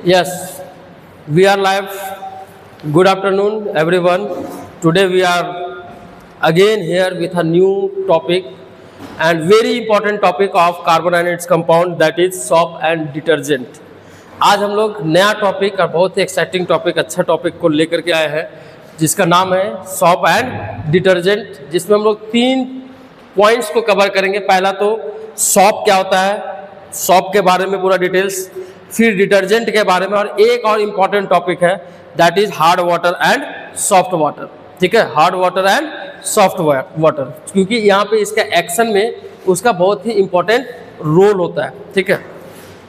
Yes, we are live. Good afternoon, everyone. Today we are again here with a new topic and very important topic of carbon and its compound, that is soap and detergent. आज हम लोग नया topic और बहुत ही exciting topic, अच्छा topic को लेकर के आए हैं जिसका नाम है सोप एंड डिटर्जेंट, जिसमें हम लोग 3 पॉइंट्स को कवर करेंगे। पहला तो सोप क्या होता है, सोप के बारे में पूरा डिटेल्स, फिर डिटर्जेंट के बारे में, और एक और इम्पॉर्टेंट टॉपिक है that is hard water and soft water. ठीक है, hard water and soft water, क्योंकि यहाँ पे इसका एक्शन में उसका बहुत ही इम्पोर्टेंट रोल होता है। ठीक है,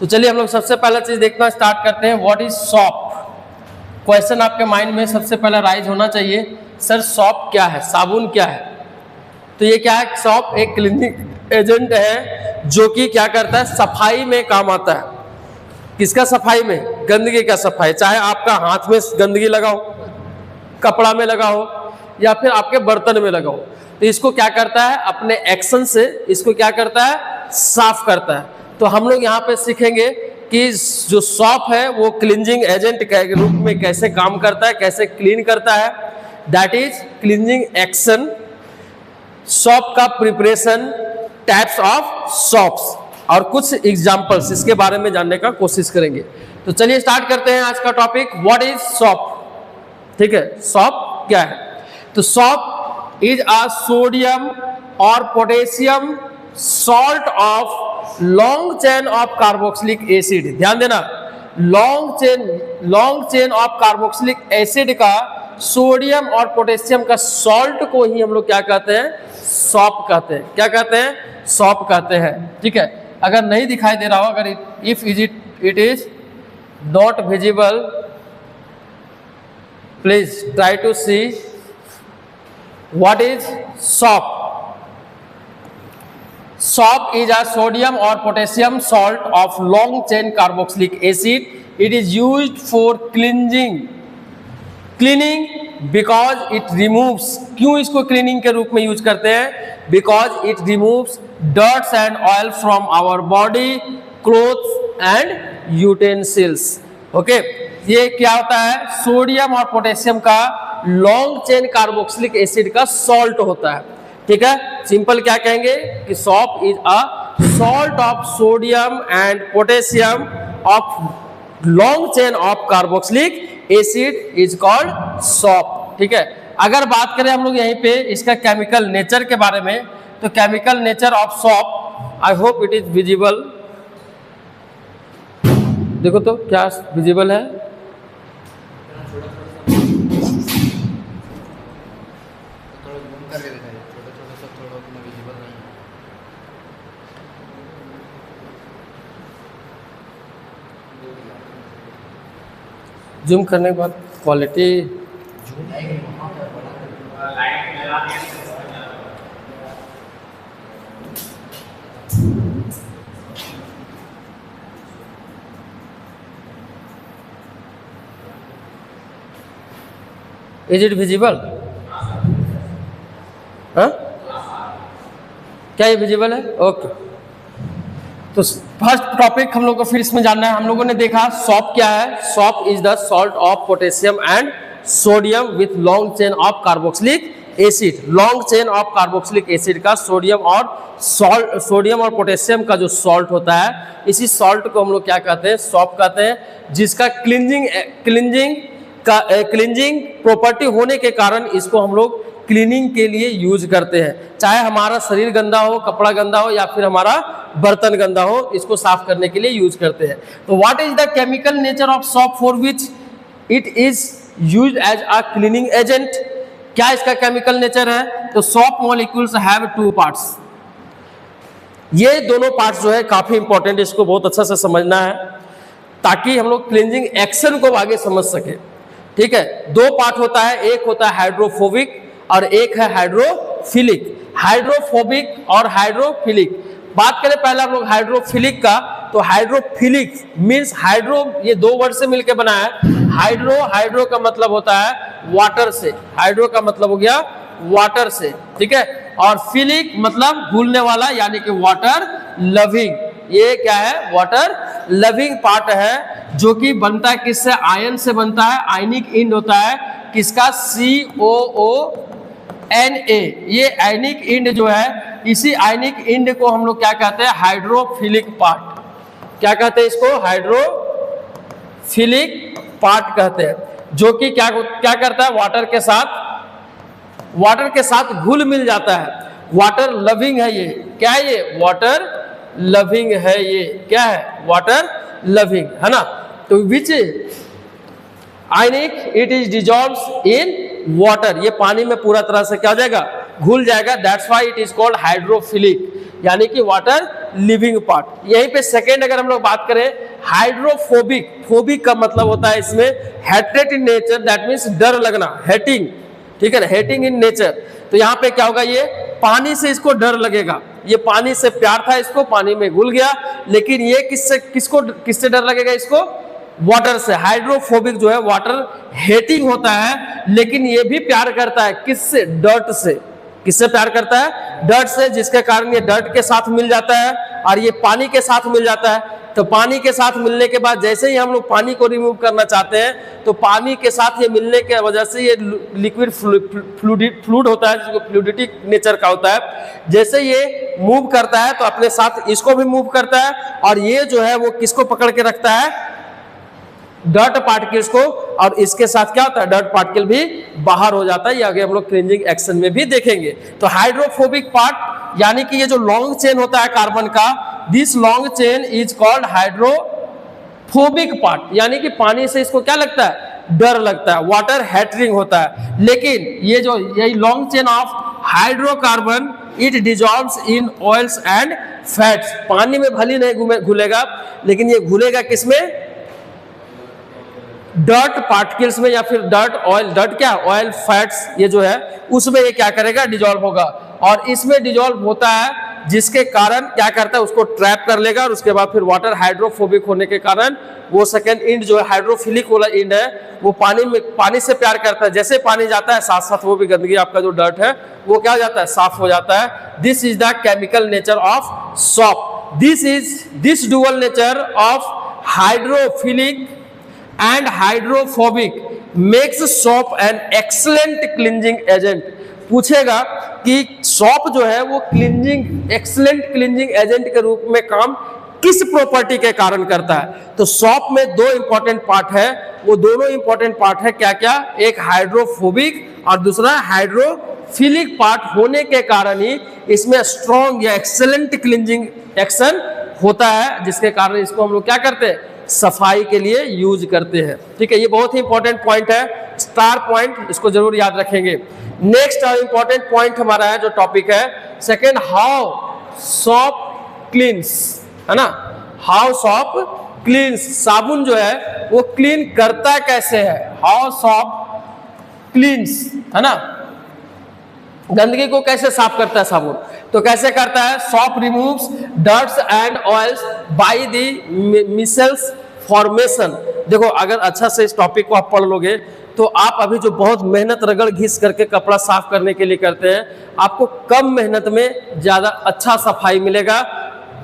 तो चलिए हम लोग सबसे पहला चीज़ देखना स्टार्ट करते हैं। What is shop? क्वेश्चन आपके माइंड में सबसे पहला राइज होना चाहिए, सर सॉप क्या है, साबुन क्या है? तो ये क्या है, सॉप एक क्लीनिंग एजेंट है जो कि क्या करता है, सफाई में काम आता है। किसका सफाई में? गंदगी का सफाई। चाहे आपका हाथ में गंदगी लगाओ, कपड़ा में लगाओ, या फिर आपके बर्तन में लगाओ, तो इसको क्या करता है, अपने एक्शन से इसको क्या करता है, साफ करता है। तो हम लोग यहाँ पे सीखेंगे कि जो सॉप है वो क्लींजिंग एजेंट के रूप में कैसे काम करता है, कैसे क्लीन करता है, that is cleansing action, shop का प्रिपरेशन, टाइप्स ऑफ सॉप्स, और कुछ एग्जांपल्स इसके बारे में जानने का कोशिश करेंगे। तो चलिए स्टार्ट करते हैं आज का टॉपिक, व्हाट इज सॉप। ठीक है, सॉप क्या है? तो सॉप इज अ सोडियम और potassium salt of long chain of carboxylic acid. ध्यान देना, long chain of carboxylic acid का सोडियम और पोटेशियम का सॉल्ट को ही हम लोग क्या कहते हैं, सॉप कहते हैं। क्या कहते हैं? सॉप कहते हैं। ठीक है, अगर नहीं दिखाई दे रहा हो, अगर if it is not visible, please try to see what is soap. Sop is a sodium or potassium salt of long chain carboxylic acid. It is used for cleaning because it removes, क्यों इसको cleaning के रूप में use करते हैं? Because it removes dirt and oil from our body, clothes and utensils. Okay, ये क्या होता है, सोडियम और पोटेशियम का लॉन्ग चेन कार्बोक्सिलिक एसिड का सॉल्ट होता है। ठीक है, सिंपल क्या कहेंगे कि shop is a salt of sodium and potassium of long chain of carboxylic acid is called shop. ठीक है, अगर बात करें हम लोग यहीं पे इसका केमिकल नेचर के बारे में, तो chemical nature of shop, I hope it is visible. देखो तो क्या विजिबल है? जूम करने के बाद क्वालिटी इज इट विजिबल? हाँ, क्या ये विजिबल है? ओके, तो फर्स्ट टॉपिक हम लोग को फिर इसमें जानना है। हम लोगों ने देखा सॉप क्या है। Shop is the salt of potassium and sodium with long chain of carboxylic acid. Long chain of carboxylic acid का सोडियम और पोटेशियम का जो सॉल्ट होता है, इसी सॉल्ट को हम लोग क्या कहते हैं, सॉप कहते हैं, जिसका क्लींजिंग प्रॉपर्टी होने के कारण इसको हम लोग क्लीनिंग के लिए यूज करते हैं। चाहे हमारा शरीर गंदा हो, कपड़ा गंदा हो, या फिर हमारा बर्तन गंदा हो, इसको साफ करने के लिए यूज करते हैं। तो what is the chemical nature of soap for which it is used as a cleaning agent? क्या इसका केमिकल नेचर है? तो सॉप मॉलिक्यूल्स हैव 2 पार्ट्स। ये दोनों पार्ट्स जो है काफी इंपॉर्टेंट, इसको बहुत अच्छा से समझना है ताकि हम लोग क्लींजिंग एक्शन को आगे समझ सके। ठीक है, 2 पार्ट होता है, एक होता है हाइड्रोफोबिक और एक है हाइड्रोफिलिक। हाइड्रोफोबिक और हाइड्रोफिलिक, बात करें पहले हम लोग हाइड्रोफिलिक का, तो हाइड्रोफिलिक मींस हाइड्रो, ये 2 वर्ड से मिलकर बना है। हाइड्रो का मतलब होता है वाटर से, हाइड्रो का मतलब हो गया वाटर से, ठीक है। और फिलिक मतलब घुलने वाला यानी कि वाटर लविंग, ये क्या है, वाटर लविंग पार्ट है, जो कि बनता है किससे, आयन से बनता है, आयनिक इंड होता है किसका, COONA। ये आयनिक इंड जो है, इसी आयनिक इंड को हम लोग क्या कहते हैं, हाइड्रोफिलिक पार्ट। क्या कहते हैं इसको, हाइड्रोफिलिक पार्ट कहते हैं, जो कि क्या करता है, वाटर के साथ घुल मिल जाता है। वाटर लविंग है ये, क्या है ये, वाटर लविंग है ये, क्या है, वाटर लविंग है ना। तो which ionic, it is dissolves in water, ये पानी में पूरा तरह से क्या हो जाएगा, घुल जाएगा। That's why it is called hydrophilic, यानी कि वाटर लिविंग पार्ट। यहीं पे सेकेंड अगर हम लोग बात करें, हाइड्रोफोबिक, फोबिक का मतलब होता है इसमें hatred in nature, that means डर लगना, हेटिंग, ठीक है ना, हेटिंग इन नेचर। तो यहाँ पे क्या होगा, ये पानी से इसको डर लगेगा, ये पानी से प्यार था इसको, पानी में घुल गया, लेकिन ये किससे डर लगेगा इसको, वाटर से। हाइड्रोफोबिक जो है वाटर हेटिंग होता है, लेकिन ये भी प्यार करता है किससे, डर्ट से। किससे प्यार करता है, डर्ट से, जिसके कारण ये डर्ट के साथ मिल जाता है और ये पानी के साथ मिल जाता है। तो पानी के साथ मिलने के बाद जैसे ही हम लोग पानी को रिमूव करना चाहते हैं, तो पानी के साथ ये मिलने के वजह से ये लिक्विड फ्लूइड होता है, जिसको फ्लूइडिटी नेचर का होता है। जैसे ये मूव करता है तो अपने साथ इसको भी मूव करता है, और ये जो है वो किसको पकड़ के रखता है, डर्ट पार्टिकल्स को, और इसके साथ क्या होता है, डर्ट पार्टिकल भी बाहर हो जाता है। ये आगे हम लोग क्लींजिंग एक्शन में भी देखेंगे। तो हाइड्रोफोबिक पार्ट, यानी कि ये जो लॉन्ग चेन होता है कार्बन का, this long chain is called hydrophobic part, यानी कि पानी से इसको क्या लगता है, डर लगता है, वाटर हैटरिंग होता है। लेकिन ये जो यही long chain of hydrocarbon, it dissolves in oils and fats, पानी में भली नहीं घुलेगा, लेकिन ये घुलेगा किसमें, डर्ट पार्टिकल्स में, या फिर डर्ट ऑयल, डर्ट क्या, ऑयल फैट्स, ये जो है उसमें ये क्या करेगा, डिजॉल्व होगा। और इसमें डिजॉल्व होता है, जिसके कारण क्या करता है, उसको ट्रैप कर लेगा, और उसके बाद फिर वाटर हाइड्रोफोबिक होने के कारण वो सेकेंड इंड जो है, हाइड्रोफिलिक वाला इंड है, वो पानी से प्यार करता है। जैसे पानी जाता है, साथ साथ वो भी गंदगी, आपका जो डर्ट है वो क्या हो जाता है, साफ हो जाता है। This is the chemical nature of shop. This dual nature of hydrophilic and hydrophobic makes soap an excellent cleansing agent। पूछेगा कि सोप जो है वो एक्सीलेंट क्लींजिंग एजेंट के रूप में काम किस प्रॉपर्टी के कारण करता है। तो सोप में दो इंपॉर्टेंट पार्ट है, वो दोनों इंपॉर्टेंट पार्ट है क्या क्या, एक हाइड्रोफोबिक और दूसरा हाइड्रोफिलिक पार्ट होने के कारण ही इसमें स्ट्रॉन्ग या एक्सीलेंट क्लींजिंग एक्शन होता है, जिसके कारण इसको हम लोग क्या करते हैं, सफाई के लिए यूज करते हैं। ठीक है, ये बहुत ही इंपॉर्टेंट पॉइंट है, स्टार पॉइंट, इसको जरूर याद रखेंगे। नेक्स्ट इंपॉर्टेंट पॉइंट हमारा है जो टॉपिक है सेकेंड, हाउ सोप क्लींस, है ना, हाउ सोप क्लींस, साबुन जो है वो क्लीन करता कैसे है, हाउ सोप क्लींस, है ना, गंदगी को कैसे साफ करता है साबुन। तो कैसे करता है, soap removes dirts and oils by the micelles formation. देखो अगर अच्छा से इस टॉपिक को आप पढ़ लोगे तो आप अभी जो बहुत मेहनत रगड़ घिस करके कपड़ा साफ करने के लिए करते हैं, आपको कम मेहनत में ज्यादा अच्छा सफाई मिलेगा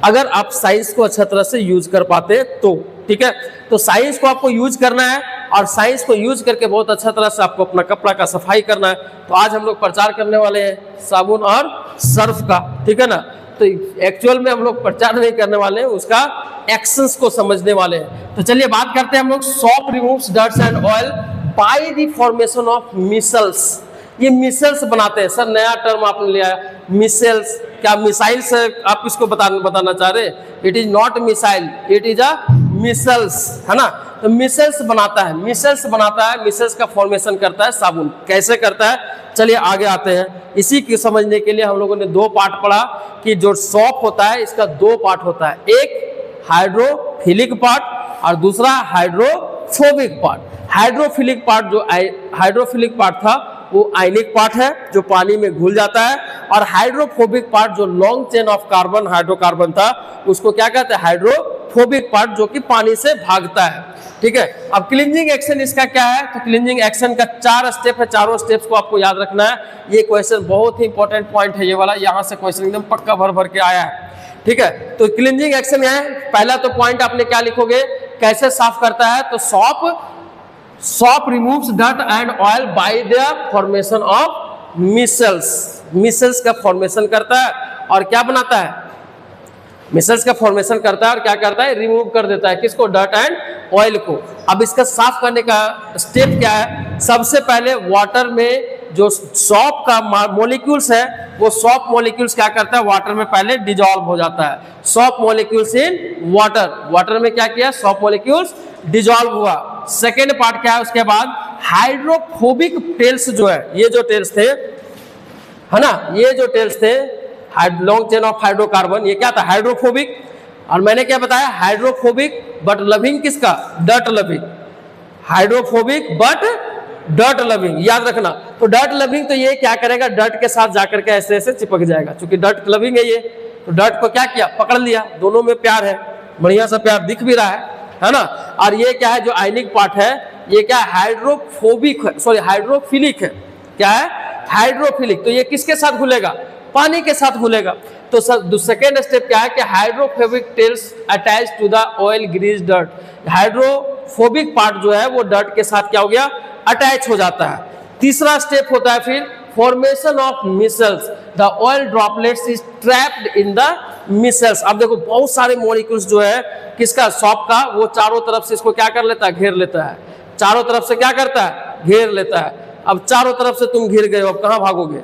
अगर आप साइंस को अच्छा तरह से यूज कर पाते तो। ठीक है, तो साइंस को आपको यूज करना है और साइंस को यूज करके बहुत अच्छा तरह से आपको अपना कपड़ा का सफाई करना है। तो आज हम लोग प्रचार करने वाले हैं साबुन और सर्फ का। ठीक है ना, तो एक्चुअल में हम लोग प्रचार नहीं करने वाले हैं, उसका एक्शंस को समझने वाले हैं। तो चलिए बात करते हैं हम लोग, soap removes dirts and oil by the formation of micelles. ये मिसल्स बनाते हैं। सर नया टर्म आपने लिया है मिसल्स, क्या मिसाइल से आप इसको बताना चाह रहे हैं? It is not missile, it is a micelles, है ना। तो मिसल्स बनाता है, मिसल्स बनाता है, मिसल्स का फॉर्मेशन करता है साबुन। कैसे करता है, चलिए आगे आते हैं। इसी की समझने के लिए हम लोगों ने दो पार्ट पढ़ा कि जो सोप होता है इसका दो पार्ट होता है, एक हाइड्रोफिलिक पार्ट और दूसरा हाइड्रोफोबिक पार्ट। हाइड्रोफिलिक पार्ट जो हाइड्रोफिलिक पार्ट था वो आयनिक पार्ट है जो पानी में घुल जाता है, और हाइड्रोफोबिक पार्ट जो long chain of carbon hydrocarbon था उसको क्या कहते हैं, हाइड्रोफोबिक पार्ट, जो कि पानी से भागता है। ठीक है, अब क्लींजिंग एक्शन इसका क्या है, तो क्लींजिंग एक्शन का 4 स्टेप है, चारों स्टेप्स को आपको याद रखना है। ये क्वेश्चन बहुत ही इंपॉर्टेंट पॉइंट है ये वाला, यहाँ से क्वेश्चन एकदम पक्का भर भर के आया है। ठीक है। तो क्लींजिंग एक्शन है, पहला तो पॉइंट आपने क्या लिखोगे, कैसे साफ करता है, तो shop removes dirt and oil by the formation of micelles का फॉर्मेशन करता है और क्या बनाता है, मिसल्स का फॉर्मेशन करता है और क्या करता है, रिमूव कर देता है किसको, डर्ट एंड ऑयल को। अब इसका साफ करने का स्टेप क्या है, सबसे पहले वाटर में जो सॉप का मॉलिक्यूल्स है वो सॉप मॉलिक्यूल्स क्या करता है, वाटर में पहले डिजॉल्व हो जाता है। सॉप मॉलिक्यूल्स इन वाटर में क्या किया, सॉप मॉलिक्यूल्स डिजॉल्व हुआ। सेकेंड पार्ट क्या है, उसके बाद हाइड्रोफोबिक टेल्स जो है, ये जो टेल्स थे है ना, ये जो टेल्स थे लॉन्ग चेन ऑफ हाइड्रोकार्बन, ये क्या था, हाइड्रोफोबिक। और मैंने क्या बताया, हाइड्रोफोबिक बट लविंग किसका, dirt loving, hydrophobic but dirt loving, याद रखना। तो डर्ट लविंग तो ये क्या करेगा, डर्ट के साथ जाकर के ऐसे ऐसे चिपक जाएगा, क्योंकि डर्ट लविंग है ये, तो डर्ट को क्या किया, पकड़ लिया, दोनों में प्यार है, बढ़िया सा प्यार दिख भी रहा है ना। और ये क्या है, जो आयनिक पार्ट है ये क्या है, हाइड्रोफोबिक है, सॉरी हाइड्रोफिलिक है, क्या है, हाइड्रोफिलिक। तो ये किसके साथ घुलेगा, पानी के साथ घुलेगा। तो सेकेंड स्टेप क्या है कि hydrophobic tails attach to the oil grease dirt, hydrophobic part जो है वो डर्ट के साथ क्या हो गया, अटैच हो जाता है। तीसरा स्टेप होता है फिर formation of micelles, the oil droplets is trapped in the micelles. अब देखो बहुत सारे मॉलिक्यूल्स जो है किसका, सॉप का, वो चारों तरफ से इसको क्या कर लेता है, घेर लेता है, चारों तरफ से क्या करता है, घेर लेता है। अब चारों तरफ से तुम घिर गए हो, अब कहां भागोगे,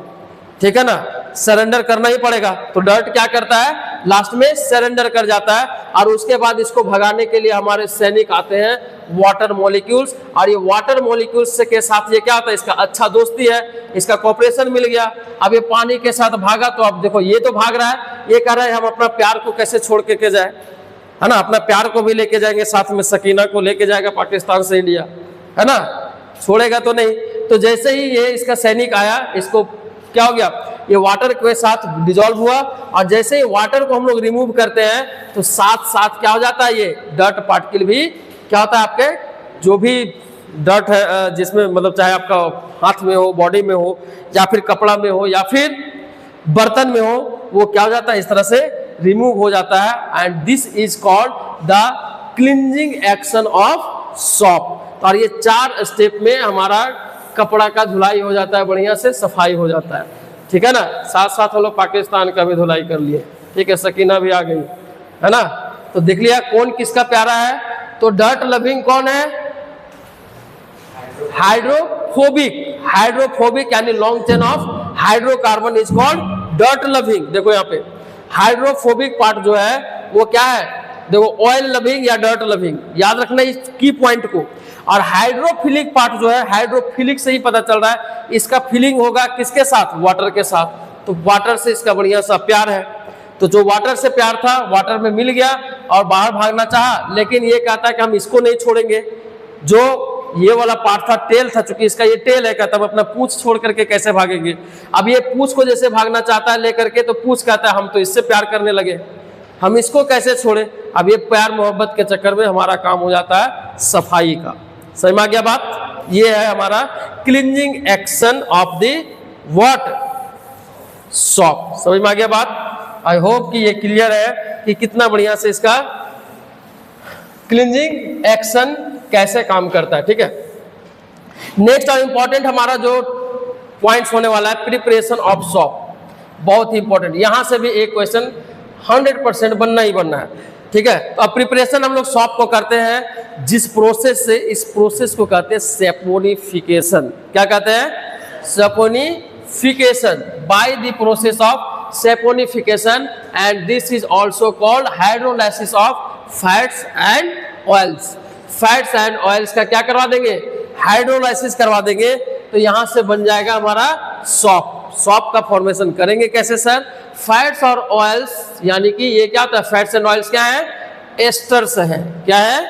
ठीक है ना, सरेंडर करना ही पड़ेगा। तो डर्ट क्या करता है, लास्ट में सरेंडर कर जाता है। और उसके बाद इसको भगाने के लिए हमारे सैनिक आते हैं, वाटर मॉलिक्यूल्स। और ये वाटर मॉलिक्यूल्स के साथ ये क्या होता है, इसका अच्छा दोस्ती है, इसका कोऑपरेशन मिल गया। अब ये पानी के साथ भागा, तो अब देखो ये तो भाग रहा है, ये कह रहा है हम अपना प्यार को कैसे छोड़ के जाए, है ना, अपना प्यार को भी लेके जाएंगे, साथ में सकीना को लेके जाएगा पाकिस्तान से इंडिया, है ना, छोड़ेगा तो नहीं। तो जैसे ही ये इसका सैनिक आया, इसको क्या हो गया, ये वाटर के साथ डिजॉल्व हुआ। और जैसे ही वाटर को हम लोग रिमूव करते हैं तो साथ साथ क्या हो जाता है, ये डर्ट पार्टिकल भी क्या होता है, आपके जो भी डर्ट है जिसमें मतलब चाहे आपका हाथ में हो, बॉडी में हो, या फिर कपड़ा में हो, या फिर बर्तन में हो, वो क्या हो जाता है, इस तरह से रिमूव हो जाता है। And this is called the cleansing action of shop. और ये 4 स्टेप में हमारा कपड़ा का धुलाई हो जाता है, बढ़िया से सफाई हो जाता है, ठीक है ना। साथ साथ हम लोग पाकिस्तान का भी धुलाई कर लिए, ठीक है, सकीना भी आ गई, है ना। तो देख लिया कौन किसका प्यारा है। तो डर्ट लविंग कौन है, हाइड्रोफोबिक यानी long chain of hydrocarbon is called dirt loving. देखो यहाँ पे हाइड्रोफोबिक पार्ट जो है वो क्या है, देखो ऑयल लविंग या डर्ट लविंग, याद रखना इस की पॉइंट को। और हाइड्रोफिलिक पार्ट जो है, हाइड्रोफिलिक से ही पता चल रहा है, इसका फीलिंग होगा किसके साथ, वाटर के साथ। तो वाटर से इसका बढ़िया सा प्यार है। तो जो वाटर से प्यार था वाटर में मिल गया और बाहर भागना चाहा, लेकिन ये कहता है कि हम इसको नहीं छोड़ेंगे। जो ये वाला पार्ट था, टेल था, चूंकि इसका ये टेल है, कहता है अपना पूंछ छोड़ करके कैसे भागेंगे। अब ये पूंछ को जैसे भागना चाहता है लेकर के, तो पूंछ कहता है हम तो इससे प्यार करने लगे, हम इसको कैसे छोड़े। अब ये प्यार मोहब्बत के चक्कर में हमारा काम हो जाता है सफाई का। समझ में आ गया बात, ये है हमारा cleansing action of the what, shop. समझ में आ गया बात। आई होप कि ये क्लियर है कि कितना बढ़िया से इसका क्लींजिंग एक्शन कैसे काम करता है, ठीक है। नेक्स्ट और इंपॉर्टेंट हमारा जो पॉइंट्स होने वाला है, प्रिपरेशन ऑफ सॉप, बहुत ही इंपॉर्टेंट। यहां से भी एक क्वेश्चन 100% बनना ही बनना है, ठीक है। तो अब प्रिपरेशन हम लोग सॉप को करते हैं जिस प्रोसेस से, इस प्रोसेस को कहते हैं सैपोनिफिकेशन। क्या कहते हैं, saponification, by the process of saponification. And this is also called hydrolysis of fats and oils. Fats and oils का क्या करवा देंगे, हाइड्रोलाइसिस करवा देंगे। तो यहां से बन जाएगा हमारा सॉप। सॉप का फॉर्मेशन करेंगे कैसे सर, फैट्स और ऑयल्स, यानी कि ये क्या होता है, फैट्स एंड ऑयल्स क्या है, एस्टर्स है। क्या है,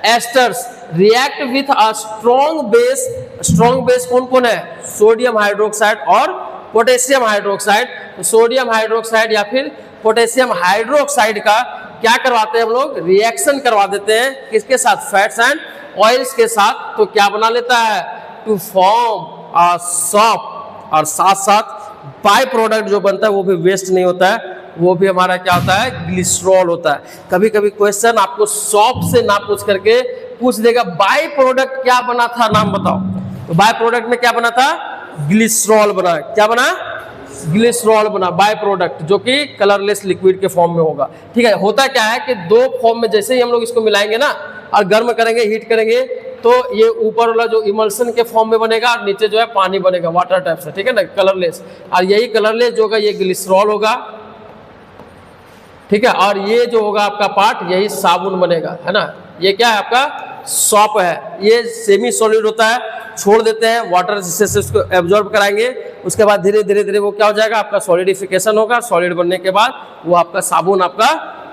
asters react with a strong base. Strong base कौन कौन है, सोडियम हाइड्रोक्साइड और पोटेशियम हाइड्रोक्साइड। तो सोडियम हाइड्रोक्साइड या फिर पोटेशियम हाइड्रोक्साइड का क्या करवाते हैं हम लोग, रिएक्शन करवा देते हैं किसके साथ, फैट्स एंड ऑयल्स के साथ। तो क्या बना लेता है, टू फॉर्म अ सॉप। और साथ साथ बाय प्रोडक्ट जो बनता है वो भी वेस्ट नहीं होता है, वो भी हमारा क्या होता है, ग्लिसरॉल होता है। कभी कभी क्वेश्चन आपको सॉप से ना पूछ करके पूछ देगा बाय प्रोडक्ट क्या बना था, नाम बताओ। तो बाय प्रोडक्ट में क्या बना था, ग्लिसरॉल बना। क्या बना, ग्लिसरॉल बना बाय प्रोडक्ट, जो कि कलरलेस लिक्विड के फॉर्म में होगा। ठीक है, होता क्या है कि दो फॉर्म में जैसे ही हम लोग इसको मिलाएंगे ना और गर्म करेंगे, हीट करेंगे, तो ये ऊपर वाला जो इमल्सन के फॉर्म में बनेगा और नीचे जो है पानी बनेगा वाटर टाइप से। ठीक है ना, कलरलेस। और यही कलरलेस जो होगा ये ग्लिसरॉल होगा। ठीक है, और ये जो होगा आपका पार्ट यही साबुन बनेगा, है ना। ये क्या है, आपका सॉप है। ये सेमी सॉलिड होता है, छोड़ देते हैं वाटर जिससे उसको एब्जॉर्ब कराएंगे, उसके बाद धीरे धीरे धीरे वो क्या हो जाएगा, आपका सॉलिडिफिकेशन होगा। सॉलिड बनने के बाद वो आपका साबुन आपका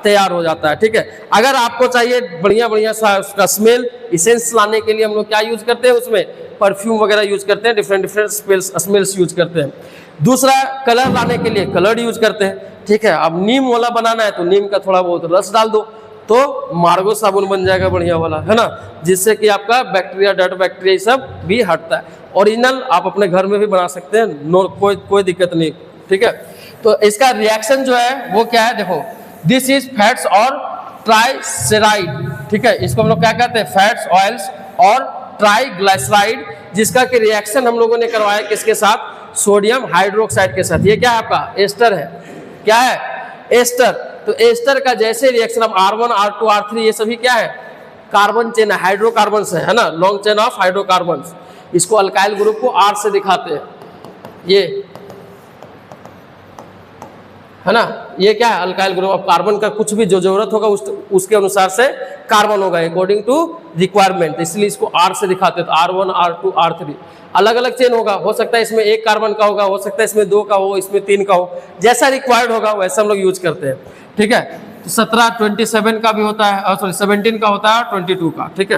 तैयार हो जाता है। ठीक है, अगर आपको चाहिए बढ़िया बढ़िया सा उसका स्मेल, इसेंस लाने के लिए हम लोग क्या यूज करते हैं, उसमें परफ्यूम वगैरह यूज करते हैं, डिफरेंट डिफरेंट स्मेल्स यूज करते हैं। दूसरा, कलर लाने के लिए कलर यूज करते हैं। ठीक है, अब नीम वाला बनाना है तो नीम का थोड़ा बहुत रस डाल दो तो मार्गो साबुन बन जाएगा बढ़िया वाला, है ना, जिससे कि आपका बैक्टीरिया, डर्ट बैक्टीरिया सब भी हटता है। ओरिजिनल आप अपने घर में भी बना सकते हैं, नो कोई दिक्कत नहीं। ठीक है, तो इसका रिएक्शन जो है वो क्या है, देखो, दिस इज फैट्स और ट्राइसेराइड। ठीक है, इसको हम लोग क्या कहते हैं, फैट्स, ऑयल्स और ट्राइग्लाइसराइड, जिसका कि रिएक्शन हम लोगों ने करवाया किसके साथ, सोडियम हाइड्रोक्साइड के साथ। ये क्या है, आपका एस्टर है। क्या है, एस्टर। तो एस्टर का जैसे रिएक्शन, अब R1, R2, R3 ये सभी क्या है, कार्बन चेन है, हाइड्रोकार्बन है ना, लॉन्ग चेन ऑफ हाइड्रोकार्बन। इसको अल्काइल ग्रुप को R से दिखाते हैं, ये है ना। ये क्या है, अल्काइल ग्रुप। अब कार्बन का कुछ भी जो जरूरत होगा उसके अनुसार से कार्बन होगा, अकॉर्डिंग टू रिक्वायरमेंट, इसलिए इसको R से दिखाते हैं। तो R1, R2, R3 अलग अलग चेन होगा, हो सकता है इसमें 1 कार्बन का होगा, हो सकता है इसमें 2 का हो, इसमें 3 का हो, जैसा रिक्वायर्ड होगा वैसा हम लोग यूज करते हैं। ठीक है, तो 17, 27 का भी होता है, सॉरी 17 का होता है, 22 का। ठीक है,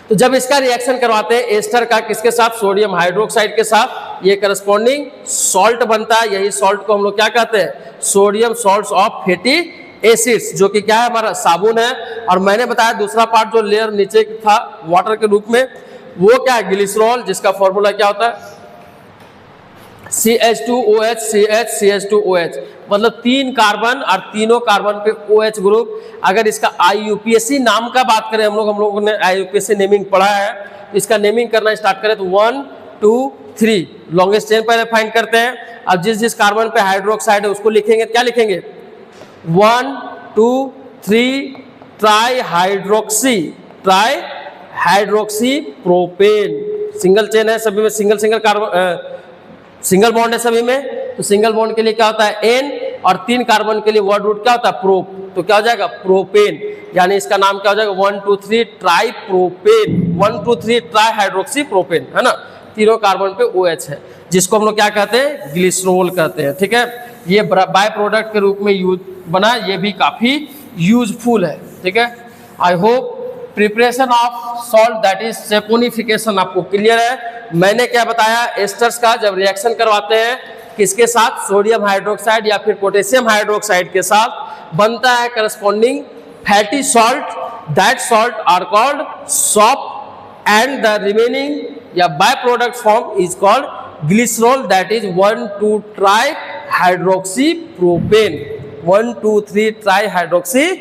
तो जब इसका रिएक्शन करवाते हैं एस्टर का किसके साथ, सोडियम हाइड्रोक्साइड के साथ, ये करस्पॉन्डिंग सॉल्ट बनता है। यही सॉल्ट को हम लोग क्या कहते हैं, sodium salts of fatty acids, जो कि क्या है, हमारा साबुन है। और मैंने बताया दूसरा पार्ट जो लेयर नीचे था वाटर के रूप में, वो क्या है, ग्लिसरॉल, जिसका फॉर्मूला क्या होता है, CH2OH, CH, CH2OH, मतलब 3 कार्बन और तीनों कार्बन पे OH ग्रुप। अगर इसका IUPAC नाम का बात करें, हम लोगों ने IUPAC नेमिंग पढ़ा है, तो इसका नेमिंग करना स्टार्ट करें तो 1, 2, 3 लॉन्गेस्ट चेन पहले फाइंड करते हैं। अब जिस कार्बन पे हाइड्रोक्साइड है उसको लिखेंगे, क्या लिखेंगे, 1, 2, 3 tri hydroxy propane. Single chain है सभी में, सिंगल कार्बन, सिंगल बॉन्ड है सभी में, तो सिंगल बॉन्ड के लिए क्या होता है, N, और 3 कार्बन के लिए वर्ड रूट क्या होता है, प्रोप, तो क्या हो जाएगा, प्रोपेन। यानी इसका नाम क्या हो जाएगा, 1, 2, 3 try propane, 1, 2, 3 tri hydroxy propane, है ना। तीनों कार्बन पे OH है, जिसको हम लोग क्या कहते हैं, ग्लिसरॉल कहते हैं। ठीक है, ये बाय प्रोडक्ट के रूप में यूज बना, ये भी काफी यूजफुल है। ठीक है, I hope preparation of salt that is saponification आपको क्लियर है। मैंने क्या बताया, एस्टर्स का जब रिएक्शन करवाते हैं किसके साथ, सोडियम हाइड्रोक्साइड या फिर पोटेशियम हाइड्रोक्साइड के साथ, बनता है corresponding fatty salt. That salt are called soap and the remaining या by product form is called glycerol, that is 1, 2 tri hydroxy propane, 1, 2, 3 tri hydroxy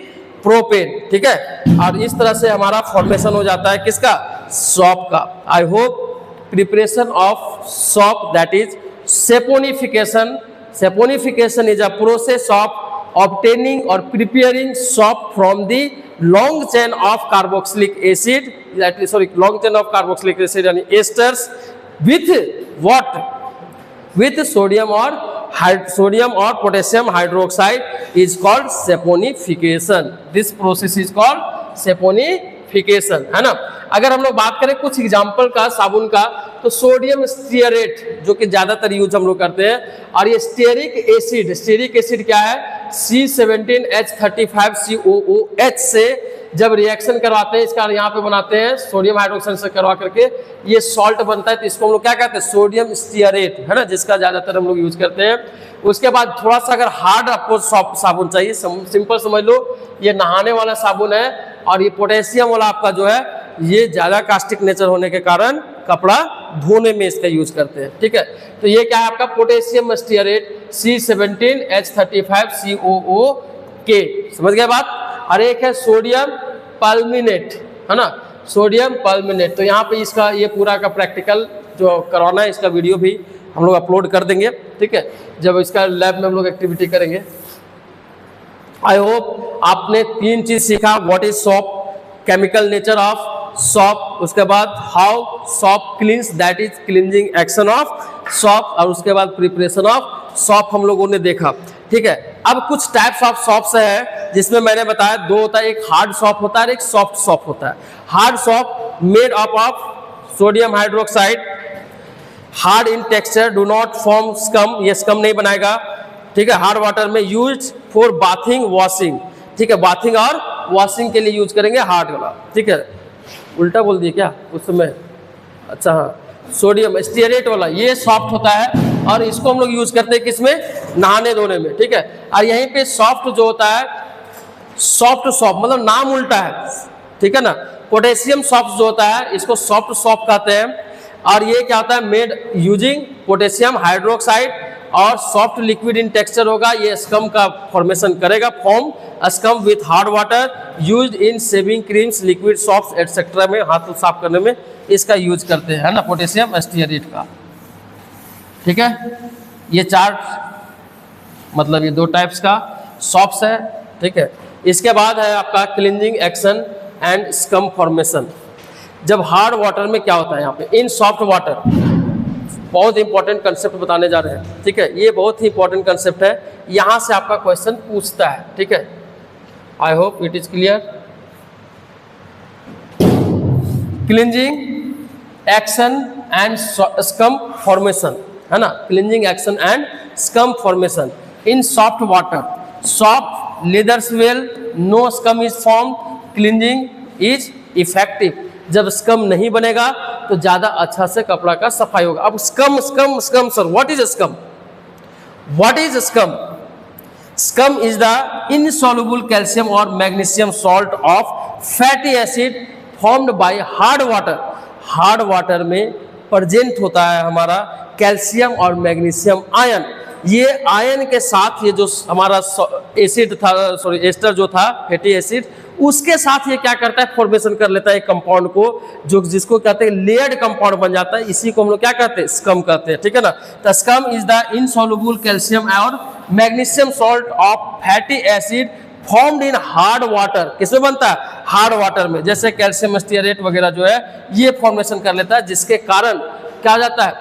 propane. ठीक है, और इस तरह से हमारा फॉर्मेशन हो जाता है किसका, सॉप का। I hope preparation of soap that is saponification. Saponification is a process of obtaining और preparing soap from the long chain of carboxylic acid, long chain of carboxylic acid यानी esters with what, with sodium or potassium hydroxide is called saponification. This process is called saponification, है ना। अगर हम लोग बात करें कुछ एग्जाम्पल का साबुन का, तो सोडियम स्टीयरेट जो कि ज्यादातर यूज हम लोग करते हैं, और ये स्टेरिक एसिड क्या है, C17H35COOH से जब रिएक्शन करवाते हैं, इसका यहाँ पे बनाते हैं सोडियम हाइड्रोक्साइड से करवा करके ये सॉल्ट बनता है, तो इसको हम लोग क्या कहते हैं, सोडियम स्टीयरेट, है ना, जिसका ज्यादातर हम लोग यूज करते हैं। उसके बाद थोड़ा सा अगर हार्ड आपको साबुन चाहिए, सिंपल समझ लो, ये नहाने वाला साबुन है, और ये पोटेशियम वाला आपका जो है ये ज्यादा कास्टिक नेचर होने के कारण कपड़ा धोने में इसका यूज करते हैं। ठीक है, तो ये क्या है आपका पोटेशियम स्टीयरेट C17H35COO के, समझ गए बात। और एक है सोडियम परमेंगनेट, है ना, सोडियम परमेंगनेट। तो यहाँ पे इसका ये पूरा का प्रैक्टिकल जो करवाना है इसका वीडियो भी हम लोग अपलोड कर देंगे। ठीक है, जब इसका लैब में हम लोग एक्टिविटी करेंगे। आई होप आपने 3 चीज सीखा, what is shop, chemical nature of shop, उसके बाद how shop क्लींस, that is cleansing action of shop, और उसके बाद प्रिपरेशन ऑफ सॉप हम लोगों ने देखा। ठीक है, अब कुछ टाइप्स ऑफ सॉप्स है जिसमें मैंने बताया 2 होता है, एक हार्ड सॉप होता है और एक सॉफ्ट सॉप होता है। Hard shop made up of sodium hydroxide, hard in texture, do not form scum, ये स्कम नहीं बनाएगा। ठीक है, हार्ड वाटर में यूज फॉर बाथिंग वॉशिंग। ठीक है, बाथिंग और वॉशिंग के लिए यूज करेंगे हार्ड वाला। ठीक है, उल्टा बोल दिए क्या उस समय, अच्छा हाँ, सोडियम स्टीयरेट वाला ये सॉफ्ट होता है और इसको हम लोग यूज करते हैं किसमें, नहाने धोने में। ठीक है, और यहीं पे सॉफ्ट जो होता है, सॉफ्ट सॉप मतलब नाम उल्टा है। ठीक है ना, पोटेशियम सॉफ्ट जो होता है इसको सॉफ्ट सॉप कहते हैं। और ये क्या होता है, मेड यूजिंग पोटेशियम हाइड्रोक्साइड और सॉफ्ट लिक्विड इन टेक्सचर होगा, ये स्कम का फॉर्मेशन करेगा, form scum with hard water, used in shaving creams, liquid soft etcetera में, हाथ साफ करने में इसका यूज करते हैं, है ना, पोटेशियम स्टीयरेट का। ठीक है, ये 4 मतलब ये 2 टाइप्स का सॉप्स है। ठीक है, इसके बाद है आपका cleansing action and scum formation. जब हार्ड वाटर में क्या होता है, यहाँ पे इन सॉफ्ट वाटर, बहुत इंपॉर्टेंट कंसेप्ट बताने जा रहे हैं। ठीक है, ये बहुत ही इंपॉर्टेंट कंसेप्ट है, यहाँ से आपका क्वेश्चन पूछता है। ठीक है, I hope it is clear. Cleansing action and scum formation, है ना, cleansing action and scum formation in soft water, soft lathers well, no scum is form, cleansing is effective. जब स्कम नहीं बनेगा तो ज्यादा अच्छा से कपड़ा का सफाई होगा। अब scum scum scum sir, what is scum, what is scum? Scum is the insoluble calcium और magnesium salt of fatty acid formed by hard water. Hard water में प्रेजेंट होता है हमारा कैल्शियम और मैग्नीशियम आयन। ये आयन के साथ ये जो हमारा एसिड था, सॉरी एस्टर जो था, फैटी एसिड, उसके साथ ये क्या करता है, फॉर्मेशन कर लेता है एक कंपाउंड को, जो जिसको कहते हैं लेयर्ड कंपाउंड बन जाता है। इसी को हम लोग क्या कहते हैं, स्कम कहते हैं। ठीक है ना, तो scum is the insoluble calcium और magnesium salt of fatty acid formed in hard water. किसमें बनता है, हार्ड वाटर में, जैसे कैल्शियम स्टीयरेट वगैरह जो है ये फॉर्मेशन कर लेता है, जिसके कारण क्या हो जाता है,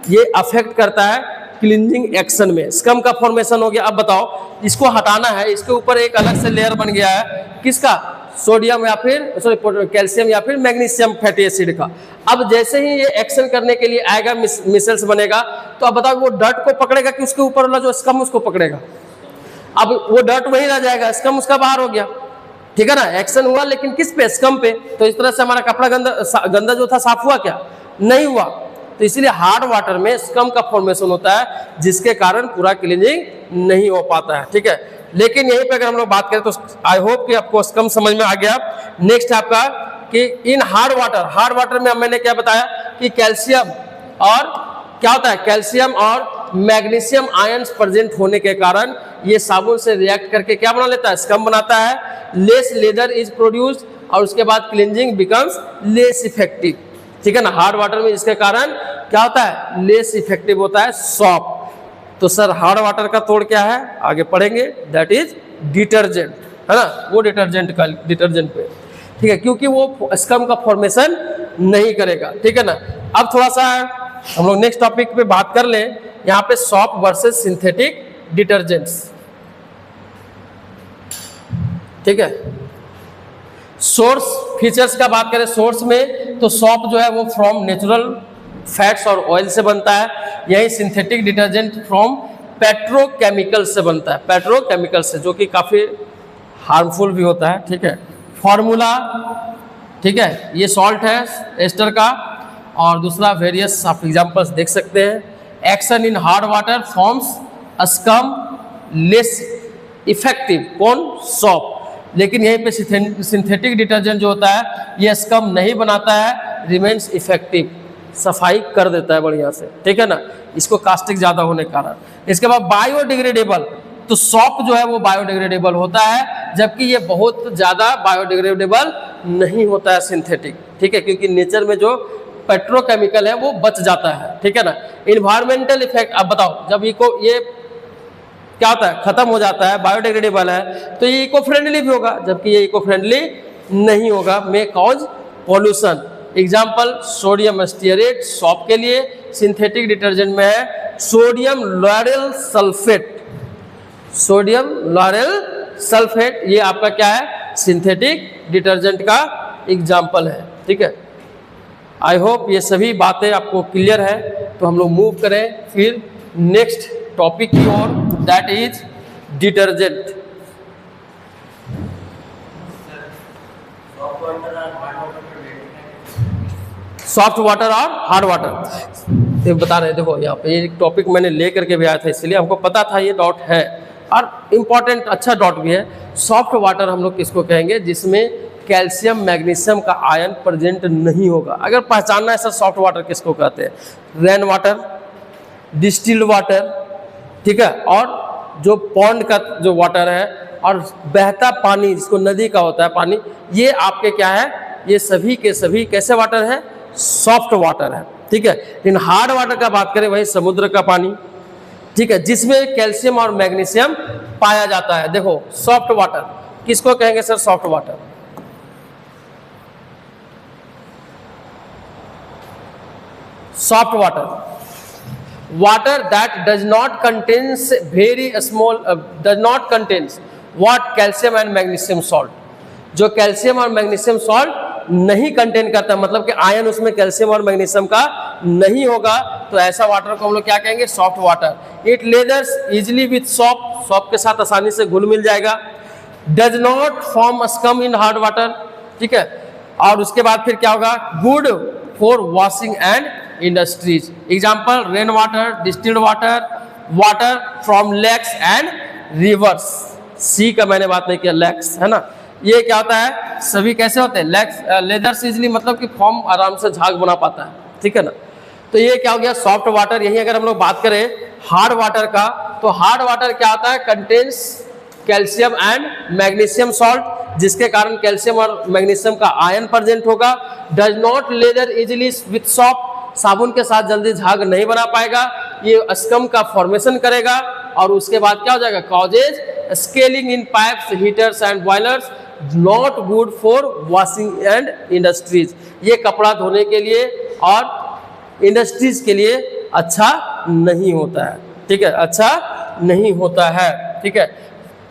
ये अफेक्ट करता है क्लींजिंग एक्शन में। स्कम का फॉर्मेशन हो गया। अब बताओ, इसको हटाना है, इसके ऊपर एक अलग से लेयर बन गया है, किसका, सोडियम या फिर सॉरी कैल्शियम या फिर मैग्नीशियम फैटी एसिड का। अब जैसे ही ये एक्शन करने के लिए आएगा, मिसल्स बनेगा, तो अब बताओ वो डर्ट को पकड़ेगा कि उसके ऊपर वाला जो स्कम उसको पकड़ेगा? अब वो डर्ट वही रह जाएगा, स्कम उसका बाहर हो गया। ठीक है ना, एक्शन हुआ लेकिन किस पे, स्कम पे। तो इस तरह से हमारा कपड़ा गंदा जो था साफ हुआ क्या, नहीं हुआ। तो इसीलिए हार्ड वाटर में स्कम का फॉर्मेशन होता है, जिसके कारण पूरा क्लीनिंग नहीं हो पाता है। ठीक है, लेकिन यहीं पे अगर हम लोग बात करें तो आई होप कि आपको स्कम समझ में आ गया। नेक्स्ट आपका कि इन हार्ड वाटर में मैंने क्या बताया कि कैल्शियम और क्या होता है, कैल्शियम और मैग्नीशियम आयंस प्रेजेंट होने के कारण ये साबुन से रिएक्ट करके क्या बना लेता है, स्कम बनाता है, लेस लेदर इज प्रोड्यूस्ड, और उसके बाद क्लींजिंग बिकम्स लेस इफेक्टिव। ठीक है ना, हार्ड वाटर में इसके कारण क्या होता है, लेस इफेक्टिव होता है सॉप। तो सर हार्ड वाटर का तोड़ क्या है, आगे पढ़ेंगे, दैट इज डिटर्जेंट, है ना, वो डिटर्जेंट पे। ठीक है, क्योंकि वो स्कम का फॉर्मेशन नहीं करेगा। ठीक है ना, अब थोड़ा सा हम लोग नेक्स्ट टॉपिक पे बात कर लें, यहाँ पे सॉप वर्सेस सिंथेटिक डिटर्जेंट्स। ठीक है, सोर्स फीचर्स का बात करें, सोर्स में तो सॉप जो है वो फ्रॉम नेचुरल फैट्स और ऑयल से बनता है। यही सिंथेटिक डिटर्जेंट फ्रॉम पेट्रोकेमिकल से बनता है, पेट्रोकेमिकल से, जो कि काफ़ी हार्मफुल भी होता है। ठीक है, फॉर्मूला, ठीक है, ये सॉल्ट है एस्टर का, और दूसरा वेरियस आप एग्जांपल्स देख सकते हैं। Action in hard water forms scum less effective, कौन, सॉप। लेकिन यहीं पे सिंथेटिक डिटर्जेंट जो होता है ये स्कम नहीं बनाता है, रिमेन्स इफेक्टिव। सफाई कर देता है बढ़िया से, ठीक है ना, इसको कास्टिक ज़्यादा होने के कारण। इसके बाद बायोडिग्रेडेबल, तो सॉफ्ट जो है वो बायोडिग्रेडेबल होता है, जबकि ये बहुत ज़्यादा बायोडिग्रेडेबल नहीं होता है सिंथेटिक, ठीक है, क्योंकि नेचर में जो पेट्रोकेमिकल है वो बच जाता है, ठीक है ना। इन्वायरमेंटल इफेक्ट, अब बताओ जब ये क्या होता है, खत्म हो जाता है, बायोडिग्रेडेबल है, तो ये इको फ्रेंडली भी होगा, जबकि ये इको फ्रेंडली नहीं होगा, may cause pollution. Example sodium stearate shop के लिए, सिंथेटिक डिटर्जेंट में है sodium lauryl sulphate, sodium lauryl sulphate, ये आपका क्या है, सिंथेटिक डिटर्जेंट का एग्जाम्पल है, ठीक है। आई होप ये सभी बातें आपको क्लियर है। तो हम लोग मूव करें फिर नेक्स्ट टॉपिक की ओर, that is detergent. Soft water और हार्ड वाटर, तो बता रहे हैं, देखो यहाँ पे एक टॉपिक मैंने ले करके भी आया था, इसलिए हमको पता था ये डॉट है और इम्पॉर्टेंट अच्छा डॉट भी है। सॉफ्ट वाटर हम लोग किसको कहेंगे, जिसमें कैल्शियम मैग्नीशियम का आयन प्रेजेंट नहीं होगा। अगर पहचानना है सर सॉफ्ट वाटर किसको कहते हैं, रेन वाटर, डिस्टिल्ड वाटर, ठीक है, और जो पॉन्ड का जो वाटर है और बहता पानी जिसको नदी का होता है पानी, ये आपके क्या है, ये सभी के सभी कैसे वाटर है, सॉफ्ट वाटर है, ठीक है। लेकिन हार्ड वाटर का बात करें, वही समुद्र का पानी, ठीक है, जिसमें कैल्शियम और मैग्नीशियम पाया जाता है। देखो सॉफ्ट वाटर किसको कहेंगे sir, soft water, soft water that does not contains very small does not contains what calcium and magnesium salt, जो कैल्शियम और मैग्नीशियम सॉल्ट नहीं कंटेन करता, मतलब कि आयन उसमें कैल्शियम और मैग्नीशियम का नहीं होगा, तो ऐसा वाटर को हम लोग क्या कहेंगे, soft water. It lathers easily with soap के साथ आसानी से घुल मिल जाएगा। Does not form scum in hard water, ठीक है। और उसके बाद फिर क्या होगा, good for washing and industries. Example rain water, distilled water, water from lakes and rivers. सी का मैंने बात नहीं किया, लेक्स है ना, ये क्या होता है, सभी कैसे होते हैं, लेक्स लेदर्स इजली, मतलब कि फॉर्म आराम से झाग बना पाता है, ठीक है ना। तो ये क्या हो गया, सॉफ्ट वाटर। यही अगर हम लोग बात करें हार्ड वाटर का, तो हार्ड वाटर क्या होता है, contains calcium and magnesium salt, जिसके कारण कैल्शियम और मैग्नीशियम का आयन प्रेजेंट होगा। Does not leather easily with shop, साबुन के साथ जल्दी झाग नहीं बना पाएगा, ये स्कम का फॉर्मेशन करेगा। और उसके बाद क्या हो जाएगा, causes scaling in pipes, heaters and boilers, not good for washing and industries. ये कपड़ा धोने के लिए और इंडस्ट्रीज के लिए अच्छा नहीं होता है, ठीक है, अच्छा नहीं होता है, ठीक है।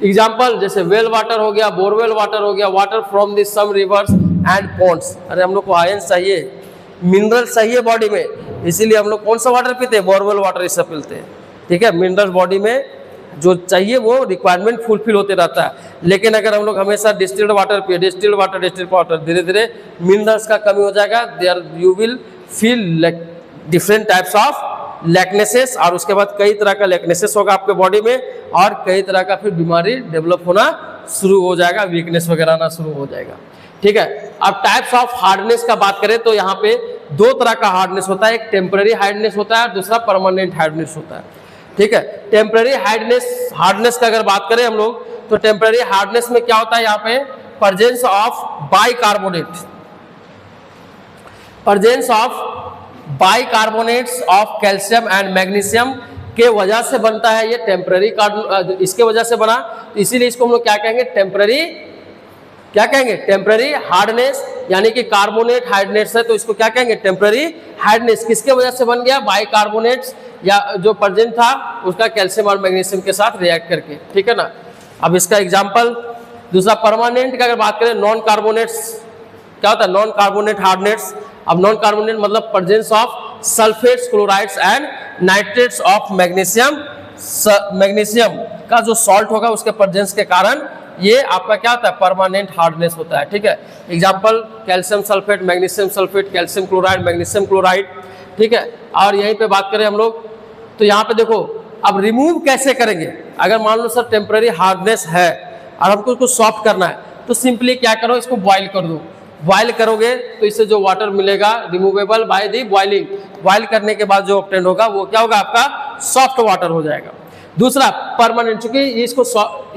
एग्जाम्पल जैसे वेल वाटर हो गया, बोरवेल वाटर हो गया, water from the some rivers and ponds. अरे हम लोग को आयन चाहिए, मिनरल चाहिए बॉडी में, इसीलिए हम लोग कौन सा वाटर पीते हैं, बोरवेल वाटर इससे पीते हैं, ठीक है। मिनरल बॉडी में जो चाहिए वो रिक्वायरमेंट फुलफिल होते रहता है। लेकिन अगर हम लोग हमेशा डिस्टिल्ड वाटर पिए, डिस्टिल्ड वाटर, धीरे धीरे मिनरल्स का कमी हो जाएगा, there you will feel different types of lacknesses, और उसके बाद कई तरह का लैकनेसेस होगा आपके बॉडी में, और कई तरह का फिर बीमारी डेवलप होना शुरू हो जाएगा, वीकनेस वगैरह आना शुरू हो जाएगा, ठीक है। अब टाइप्स ऑफ हार्डनेस का बात करें तो यहाँ पे दो तरह का हार्डनेस होता है, एक टेम्पररी हार्डनेस होता है और दूसरा परमानेंट हार्डनेस होता है, ठीक है। टेम्पररी हार्डनेस का अगर बात करें हम लोग, तो टेम्पररी हार्डनेस में क्या होता है, यहाँ पे presence of bicarbonates of calcium and magnesium के वजह से बनता है। ये टेम्पररी इसके वजह से बना, इसीलिए इसको हम लोग क्या कहेंगे, टेम्पररी हार्डनेस, यानी कि कार्बोनेट हार्डनेस है तो इसको क्या कहेंगे, टेम्पररी हार्डनेस। किसके वजह से बन गया, बाइकार्बोनेट्स या जो प्रेजेंट था उसका कैल्शियम और मैग्नीशियम के साथ रिएक्ट करके, ठीक है ना। अब इसका एग्जांपल दूसरा परमानेंट का अगर बात करें, नॉन कार्बोनेट्स क्या होता है, नॉन कार्बोनेट हार्डनेट्स। अब नॉन कार्बोनेट मतलब presence of sulphates, chlorides and nitrates of magnesium का जो सॉल्ट होगा उसके प्रेजेंस के कारण ये आपका क्या होता है, परमानेंट हार्डनेस होता है, ठीक है। Example calcium sulphate, magnesium sulphate, calcium chloride, magnesium chloride, ठीक है। और यहीं पे बात करें हम लोग तो यहाँ पे देखो, अब रिमूव कैसे करेंगे, अगर मान लो सर टेम्पररी हार्डनेस है और हमको इसको सॉफ्ट करना है, तो सिंपली क्या करो, इसको बॉईल कर दो। बॉयल करोगे तो इससे जो वाटर मिलेगा removable by the boiling, boil करने के बाद जो ऑब्टेन होगा वो क्या होगा, आपका सॉफ्ट वाटर हो जाएगा। दूसरा परमानेंट, चूंकि इसको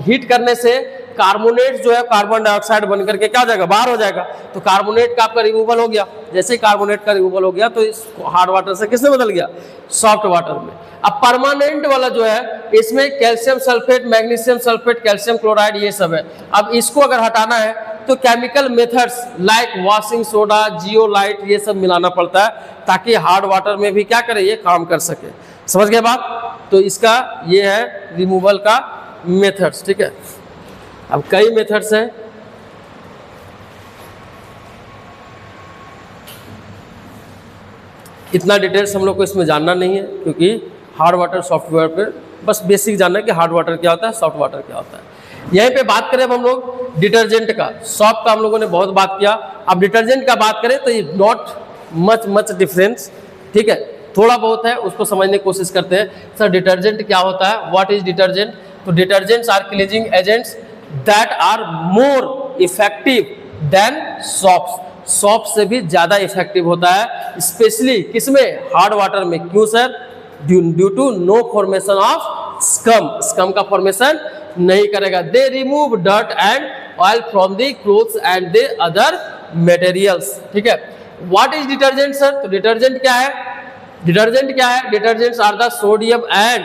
हीट करने से कार्बोनेट जो है कार्बन डाइऑक्साइड बन करके क्या हो जाएगा, बाहर हो जाएगा, तो कार्बोनेट का आपका रिमूवल हो गया। जैसे ही कार्बोनेट का रिमूवल हो गया तो इस हार्ड वाटर से किसमें बदल गया, सॉफ्ट वाटर में। अब परमानेंट वाला जो है इसमें calcium sulphate, magnesium sulphate, calcium chloride ये सब है। अब इसको अगर हटाना है तो chemical methods like washing soda, zeolite ये सब मिलाना पड़ता है ताकि हार्ड वाटर में भी क्या करे, ये काम कर सके। समझ गए बात? तो इसका ये है रिमूवल का मेथड्स, ठीक है। अब कई मेथड्स हैं, इतना डिटेल्स हम लोग को इसमें जानना नहीं है क्योंकि हार्ड वाटर सॉफ्टवेयर पे बस बेसिक जानना है कि हार्ड वाटर क्या होता है, सॉफ्ट वाटर क्या होता है। यहीं पे बात करें अब हम लोग डिटर्जेंट का, सॉफ्ट का हम लोगों ने बहुत बात किया। अब डिटर्जेंट का बात करें तो ये नॉट मच डिफरेंस, ठीक है, थोड़ा बहुत है, उसको समझने की कोशिश करते हैं। सर डिटर्जेंट क्या होता है, व्हाट इज डिटर्जेंट? तो detergents are cleansing agents that are more effective than soaps, soap से भी ज़्यादा इफेक्टिव होता है, स्पेशली किसमें, हार्ड वाटर में। क्यों sir? Due to no formation of scum, scum का फॉर्मेशन नहीं करेगा। They remove dirt and oil from the clothes and the other materials, ठीक है। What is detergent sir? तो डिटर्जेंट क्या है, डिटर्जेंट क्या है, detergents are the sodium and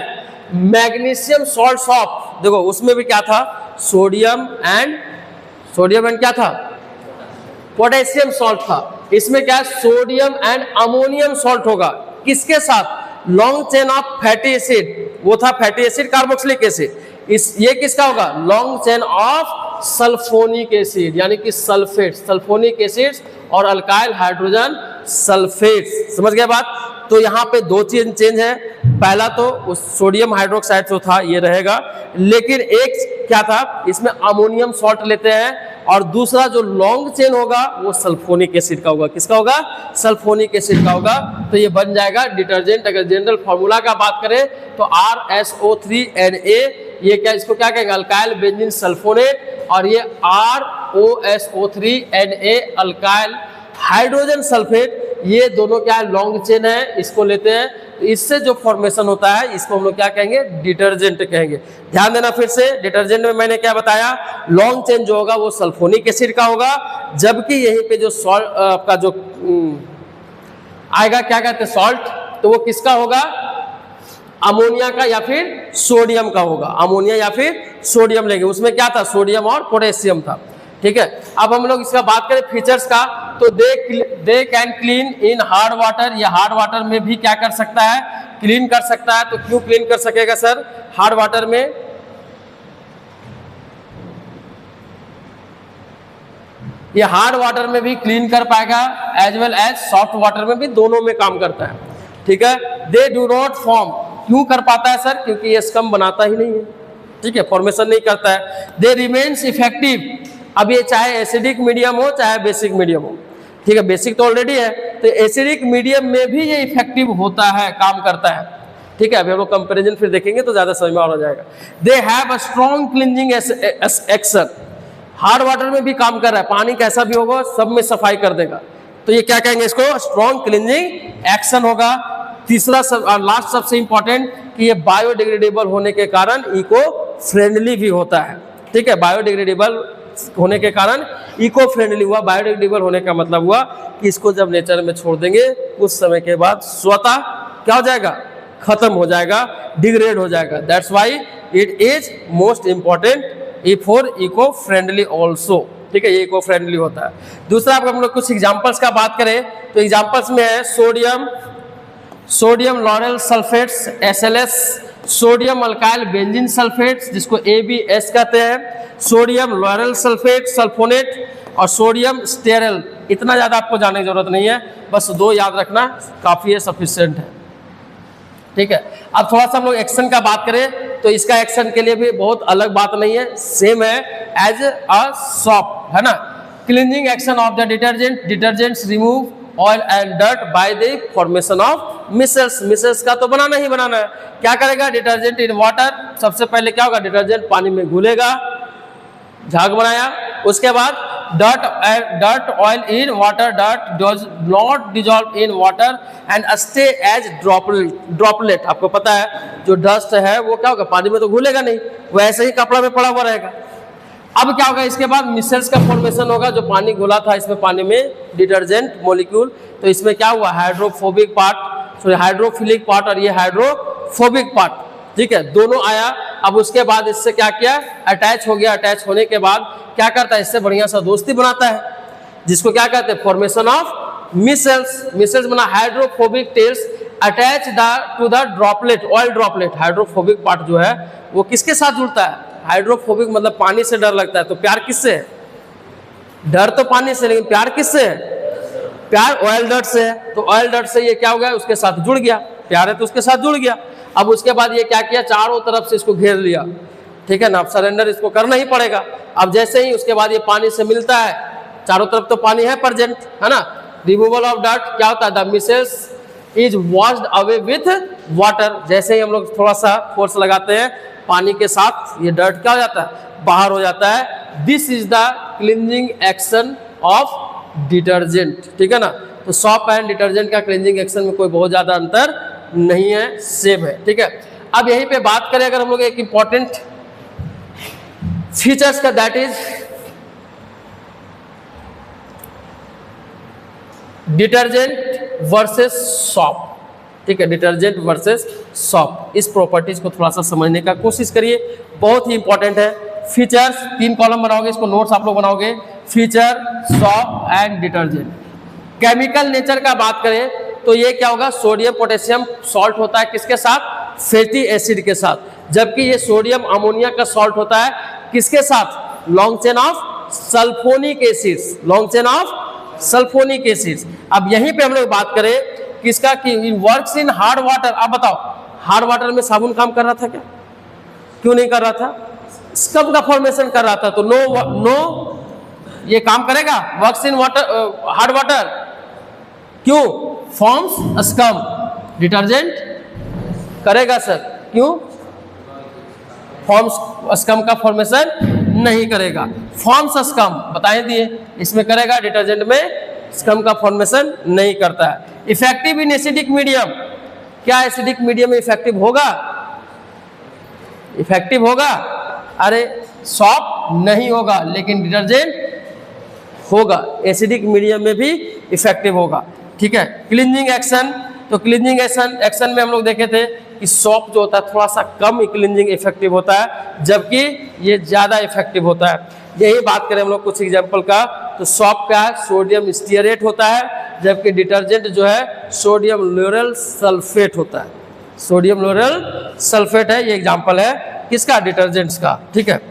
magnesium salts of, देखो उसमें भी क्या था, सोडियम एंड क्या था, पोटेशियम सॉल्ट था। इसमें क्या है, सोडियम एंड अमोनियम सॉल्ट होगा, किसके साथ, long chain of fatty acid, वो था फैटी एसिड कार्बोक्सिलिक एसिड। ये किसका होगा, long chain of sulphonic acid, यानी कि सल्फेट, सल्फोनिक एसिड्स और अल्काइल हाइड्रोजन सल्फेट्स। समझ गए बात? तो यहाँ पे दो चेंज है, पहला तो उस सोडियम हाइड्रोक्साइड जो था ये रहेगा, लेकिन एक क्या था, इसमें अमोनियम सॉल्ट लेते हैं, और दूसरा जो लॉन्ग चेन होगा वो सल्फोनिक एसिड का होगा। किसका होगा, सल्फोनिक एसिड का होगा। तो ये बन जाएगा डिटर्जेंट। अगर जनरल फार्मूला का बात करें तो RSO3Na, ये क्या, इसको क्या कहेंगे, अल्काइल बेंजीन सल्फोनेट, और ये ROSO3Na अल्काइल हाइड्रोजन सल्फेट, ये दोनों क्या है, लॉन्ग चेन है, इसको लेते हैं। तो इससे जो फॉर्मेशन होता है इसको हम लोग क्या कहेंगे, डिटर्जेंट कहेंगे। ध्यान देना फिर से, डिटर्जेंट में मैंने क्या बताया, लॉन्ग चेन जो होगा वो सल्फोनिक एसिड का होगा, जबकि यहीं पे जो सॉल्ट का जो आएगा, क्या कहते हैं, सॉल्ट, तो वो किसका होगा, अमोनिया का या फिर सोडियम का होगा। अमोनिया या फिर सोडियम लेंगे, उसमें क्या था, सोडियम और पोटेशियम था, ठीक है। अब हम लोग इसका बात करें फीचर्स का, तो they can clean in hard water, ये हार्ड वाटर में भी क्या कर सकता है, क्लीन कर सकता है। तो क्यों क्लीन कर सकेगा सर हार्ड वाटर में, ये हार्ड वाटर में भी क्लीन कर पाएगा as well as soft water में भी, दोनों में काम करता है, ठीक है। दे डू नॉट फॉर्म, क्यों कर पाता है सर, क्योंकि ये स्कम बनाता ही नहीं है, ठीक है, फॉर्मेशन नहीं करता है। दे रिमेन्स इफेक्टिव, अब ये चाहे एसिडिक मीडियम हो चाहे बेसिक मीडियम हो, ठीक है, बेसिक तो ऑलरेडी है, तो एसिडिक मीडियम में भी ये इफेक्टिव होता है, काम करता है, ठीक है। अभी हम लोग कंपेरिजन फिर देखेंगे तो ज्यादा समझ में आ जाएगा। They have a strong cleansing action, hard water में भी काम कर रहा है, पानी कैसा भी होगा सब में सफाई कर देगा, तो ये क्या कहेंगे, इसको स्ट्रॉन्ग क्लींजिंग एक्शन होगा। तीसरा लास्ट सबसे इंपॉर्टेंट कि ये बायोडिग्रेडेबल होने के कारण इको फ्रेंडली भी होता है, ठीक है। बायोडिग्रेडेबल होने के कारण इको फ्रेंडली हुआ, बायोडिग्रेडेबल होने का मतलब हुआ कि इसको जब नेचर में छोड़ देंगे कुछ समय के बाद स्वतः क्या हो जाएगा, खत्म हो जाएगा, डिग्रेड हो जाएगा। That's why it is most important for eco friendly also, ठीक है, ये इको फ्रेंडली होता है। दूसरा आप हम लोग कुछ एग्जाम्पल्स का बात करें तो एग्जाम्पल्स में है sodium lauryl sulphates SLS, sodium alkyl benzene sulphates जिसको ABS कहते हैं, सोडियम लॉरेल सल्फेट सल्फोनेट, और सोडियम स्टेरल। इतना ज़्यादा आपको जानने की जरूरत नहीं है, बस दो याद रखना काफ़ी है, सफिशिएंट है, ठीक है। अब थोड़ा सा हम लोग एक्शन का बात करें तो इसका एक्शन के लिए भी बहुत अलग बात नहीं है, सेम है एज अ सॉप, है ना। Cleansing action of the detergent, detergents remove oil and dirt by the formation of micelles, micelles का तो बनाना ही बनाना है। क्या करेगा डिटर्जेंट इन वाटर, सबसे पहले क्या होगा, डिटर्जेंट पानी में घुलेगा, झाग बनाया, उसके बाद dirt oil in water, dirt does not dissolve in water and stay as droplet। आपको पता है जो डस्ट है वो क्या होगा, पानी में तो घुलेगा नहीं, वो ऐसे ही कपड़ा में पड़ा हुआ रहेगा। अब क्या होगा, इसके बाद मिसल्स का फॉर्मेशन होगा, जो पानी घुला था इसमें पानी में डिटर्जेंट मॉलिक्यूल, तो इसमें क्या हुआ, hydrophobic part, sorry hydrophilic part और ये हाइड्रोफोबिक पार्ट, ठीक है, दोनों आया। अब उसके बाद इससे क्या किया, अटैच हो गया। अटैच होने के बाद क्या करता है, इससे बढ़िया सा दोस्ती बनाता है, जिसको क्या कहते हैं, फॉर्मेशन ऑफ मिसल्स। मिसल्स बना hydrophobic tails attach to the droplet, oil droplet. Hydrophobic part जो है वो किसके साथ जुड़ता है, हाइड्रोफोबिक मतलब पानी से डर लगता है, तो प्यार किससे है, डर तो पानी से, लेकिन प्यार किससे है, प्यार ऑयल डर्ट से है। तो ऑयल डर्ट से ये क्या हो गया, उसके साथ जुड़ गया, प्यार है तो उसके साथ जुड़ गया। अब उसके बाद ये क्या किया, चारों तरफ से इसको घेर लिया, ठीक है ना। अब सरेंडर इसको करना ही पड़ेगा। अब जैसे ही उसके बाद ये पानी से मिलता है, चारों तरफ तो पानी है प्रेजेंट, है ना। रिमूवल ऑफ डर्ट क्या होता है, the Mrs is washed away with water. जैसे ही हम लोग थोड़ा सा फोर्स लगाते हैं पानी के साथ, ये डर्ट क्या हो जाता है, बाहर हो जाता है। This is the cleansing action of detergent, ठीक है ना। तो सॉप एंड डिटर्जेंट का क्लींजिंग एक्शन में कोई बहुत ज्यादा अंतर नहीं है, सेम है, ठीक है। अब यहीं पे बात करें अगर हम लोग एक इंपॉर्टेंट फीचर्स का, that is detergent versus shop, ठीक है, डिटर्जेंट वर्सेस सॉप। इस प्रॉपर्टीज को थोड़ा सा समझने का कोशिश करिए, बहुत ही इंपॉर्टेंट है। फीचर्स 3 कॉलम बनाओगे, इसको नोट्स आप लोग बनाओगे, feature, shop and detergent. Chemical nature का बात करें तो ये क्या होगा, सोडियम पोटेशियम सॉल्ट होता है किसके साथ, फैटी एसिड के साथ, जबकि ये सोडियम अमोनिया का सॉल्ट होता है किसके साथ, long chain of sulphonic acids, long chain of sulphonic acids. अब यहीं पे हम लोग बात करें किसका, कि वर्क्स इन हार्ड वाटर। अब बताओ, हार्ड वाटर में साबुन काम कर रहा था क्या, क्यों नहीं कर रहा था, स्कब का फॉर्मेशन कर रहा था, तो नो ये काम करेगा, works in water hard water, क्यों, फॉर्म्स स्कम। डिटर्जेंट करेगा सर, क्यों, फॉर्म्स स्कम का फॉर्मेशन नहीं करेगा, फॉर्म्स स्कम बताए दिए, इसमें करेगा, डिटर्जेंट में स्कम का फॉर्मेशन नहीं करता है। इफेक्टिव इन एसिडिक मीडियम, क्या एसिडिक मीडियम में इफेक्टिव होगा, इफेक्टिव होगा, अरे सॉप नहीं होगा, लेकिन डिटर्जेंट होगा, एसिडिक मीडियम में भी इफेक्टिव होगा, ठीक है। क्लींजिंग एक्शन, तो क्लींजिंग एक्शन में हम लोग देखे थे कि सॉप जो होता है थोड़ा सा कम क्लींजिंग इफेक्टिव होता है, जबकि ये ज्यादा इफेक्टिव होता है। यही बात करें हम लोग कुछ एग्जांपल का, तो सॉप का सोडियम स्टीयरेट होता है, जबकि डिटर्जेंट जो है सोडियम लोरेल सल्फेट होता है, सोडियम लोरेल सल्फेट है। ये एग्जांपल है किसका, डिटर्जेंट्स का, ठीक है।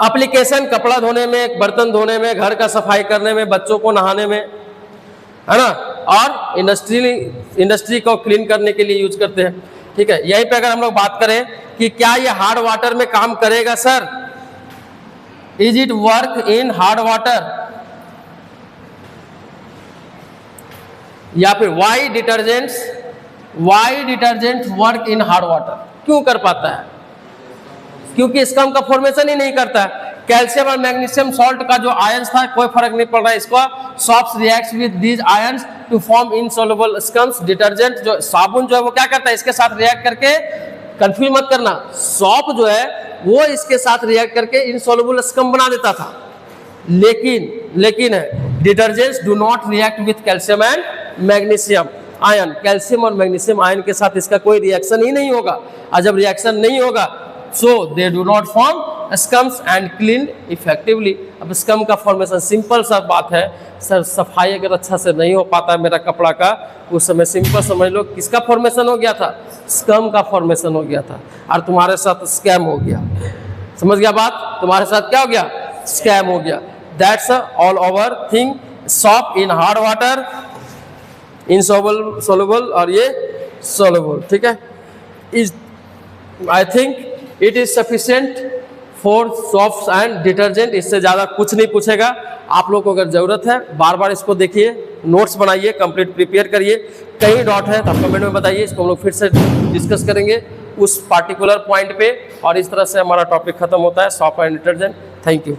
एप्लीकेशन, कपड़ा धोने में, बर्तन धोने में, घर का सफाई करने में, बच्चों को नहाने में, है ना, और इंडस्ट्री को क्लीन करने के लिए यूज करते हैं, ठीक है। यहीं पे अगर हम लोग बात करें कि क्या ये हार्ड वाटर में काम करेगा sir, is it work in hard water, या फिर why detergent work in hard water, क्यों कर पाता है, क्योंकि स्कम का फॉर्मेशन ही नहीं करता है। कैल्शियम और मैग्नीशियम सॉल्ट का जो आयंस था कोई फर्क नहीं पड़ रहा है, इसको soaps reacts with these ions to form insoluble scums. Detergent जो साबुन जो है वो क्या करता है, इसके साथ रिएक्ट करके, कंफ्यूज मत करना, सॉप जो है वो इसके साथ रिएक्ट करके इनसॉल्युबल स्कम बना देता था, लेकिन detergents do not react with calcium and magnesium ion. Calcium और मैग्नीशियम आयन के साथ इसका कोई रिएक्शन ही नहीं होगा, और जब रिएक्शन नहीं होगा so they do not form scums and clean effectively. अब स्कम का फॉर्मेशन सिंपल सा बात है सर, सफाई अगर अच्छा से नहीं हो पाता है मेरा कपड़ा का, उस समय सिंपल समझ लो किसका फॉर्मेशन हो गया था, स्कम का फॉर्मेशन हो गया था, और तुम्हारे साथ स्कैम हो गया। समझ गया बात, तुम्हारे साथ क्या हो गया, स्कैम हो गया। That's all over thing, shop in hard water, insoluble और ये सॉल्युबल, ठीक है। Is I think it is sufficient for shops and detergent, इससे ज़्यादा कुछ नहीं पूछेगा। आप लोग को अगर ज़रूरत है बार बार इसको देखिए, नोट्स बनाइए, कंप्लीट प्रिपेयर करिए। कहीं डाउट है तो आप कमेंट में बताइए, इसको हम लोग फिर से डिस्कस करेंगे उस पार्टिकुलर पॉइंट पे, और इस तरह से हमारा टॉपिक खत्म होता है shop and detergent. Thank you.